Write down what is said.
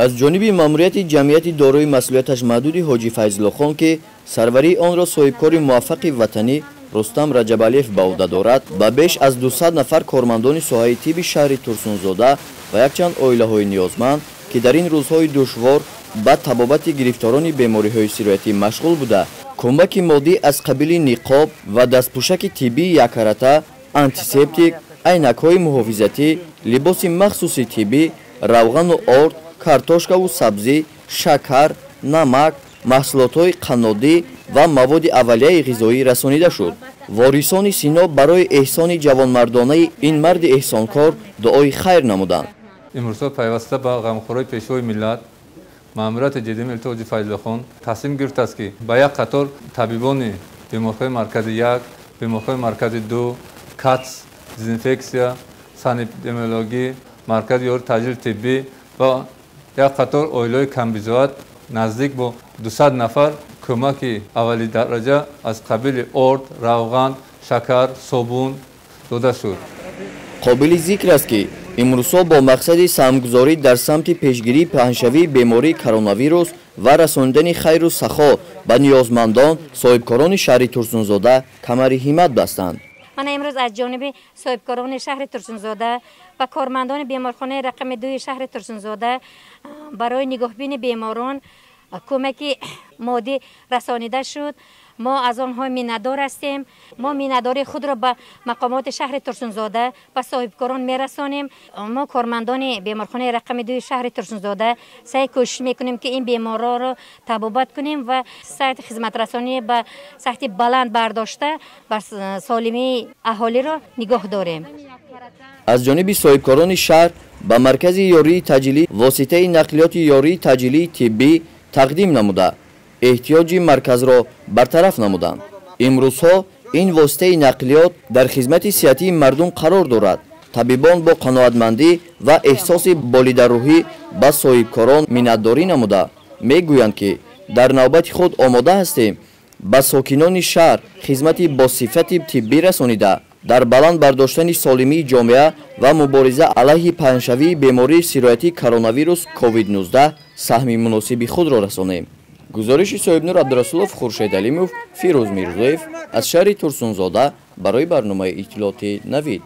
از جانب ماموریت جمعیت دارای مسئولیتش محدود حاجی فیض‌الله که سروری آن را صاحبکار موفق وطنی رستم رجب‌علیف به عهده دارد با بیش از 200 نفر کارمندان ساحه طب شهر ترسونزاده و یکچند عائله‌های نیازمند که در این روزهای دشوار با طبابت گرفتاران بیماری‌های سرایتی مشغول بوده کمک مادی از قبیل نقاب و دستپوشک طبی یک کرته، آنتیسپتیک، عینک‌های محافظتی، لباس مخصوصی طبی، روغن و آرد، کارتوشکا و سبزی، شکر، نمک، محصولات‌های قنادی و مواد اولیه غذایی رسانیده شد. وارثان سینا برای احسان جوانمردانه این مرد احسانکار دعای خیر نمودند. امروز پیوسته با غمخوری پیشوای ملت ماموریت جدی ملت حاجی فیض‌الله تصمیم گرفته است که با یک قطار طبیبان بیمارخانه مرکز 1، بیمارخانه مرکز 2، کاتس، دزینفکسیا، سانیپیدمیولوژی، مرکز یاری تحلیل طبی و یک قطار عائله‌های کمبیزاد نزدیک با 200 نفر کمک اولی درجه از قبیل آرد، روغن، شکر، صابون داده شد. قابل ذکر است که امروزها با مقصد سهمگذاری در سمت پیشگیری پهنشوی بیماری کرونا ویروس و رساندن خیر و سخا به نیازمندان صاحبکاران شهر ترسونزاده کمر همت بستند. من امروز از جانب صاحبکاران شهر ترسونزاده و کارمندان بیمارخانه رقم 2 شهر ترسونزاده برای نگاهبین بیماران کمک مادی رسانیده شد. ما از آنها میندار هستیم. ما مینداری خود را به مقامات شهر ترسونزاده و صاحبکاران میرسانیم. ما کارمندان بیمارخانه رقم 2 شهر ترسونزاده سعی کوشش میکنیم که این بیمارا را تبابت کنیم و سطح خدمت رسانی به سطح بلند برداشته و سالمی اهالی را نگاه داریم. از جانب صاحبکاران شهر به مرکز یاری تجلی واسطه نقلیات یاری تجلی طبی تقدیم نموده احتیاج مرکز را برطرف نمودند. امروزها این واسطه نقلیات در خدمت صحتی مردم قرار دارد. طبیبان با قناعتمندی و احساس بالیدروحی به صاحبکاران منتداری نموده میگویند که در نوبت خود آماده هستیم به ساکنان شهر خدمت با صفت طبی رسانیده در بلند برداشتن سالمی جامعه و مبارزه علیه پهنشوی بیماری سرایتی کرونا ویروس کووید 19 سهم مناسب خود را رسانیم. گزارش صاحبنور عبدالرسولов خورشید علیمov، فیروز میرزویف از شهر ترسونزاده برای برنامه اطلاعات نوید.